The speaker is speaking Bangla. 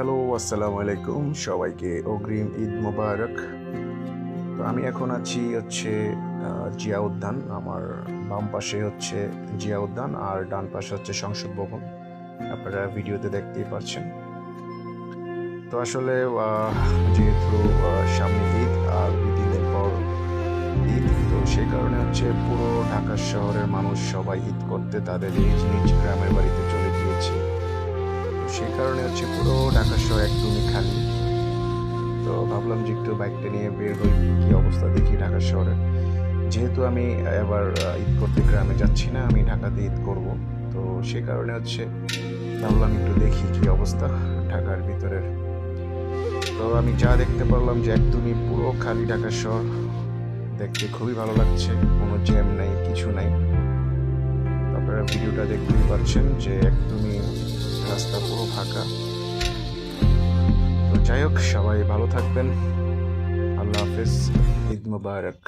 হ্যালো, আসসালামু আলাইকুম। সবাইকে অগ্রিম ঈদ মোবারক। তো আমি এখন আছি জিয়া উদ্যান। আমার বাম পাশে হচ্ছে জিয়া উদ্যান আর ডান পাশে হচ্ছে সংসদ ভবন। আপনারা ভিডিওতে দেখতেই পাচ্ছেন। তো আসলে যেহেতু সামনে ঈদ আর 2-3 দিন পর ঈদ, তো সেই কারণে পুরো ঢাকা শহরের মানুষ সবাই ঈদ করতে তাদের নিজ নিজ গ্রামের বাড়িতে চলে গিয়েছে। তো সেই কারণে পুরো ঢাকা শহর একদমই খালি। তো ভাবলাম যে একটু বাইকটা নিয়ে বের হই, কি অবস্থা দেখি ঢাকা শহরে। যেহেতু আমি এবার ঈদ করতে গ্রামে যাচ্ছি না, আমি ঢাকাতে ঈদ করব। তো সে কারণে ভাবলাম একটু দেখি কি অবস্থা ঢাকার ভিতরের। তো আমি যা দেখতে পারলাম যে একদমই পুরো খালি ঢাকা শহর। দেখতে খুবই ভালো লাগছে, কোনো জ্যাম নাই, কিছু নাই। আপনারা ভিডিওটা দেখতেই পাচ্ছেন যে একদমই রাস্তা পুরো ফাঁকা। তো যাই হোক, সবাই ভালো থাকবেন। আল্লাহ হাফেজ, ঈদ মুবারক।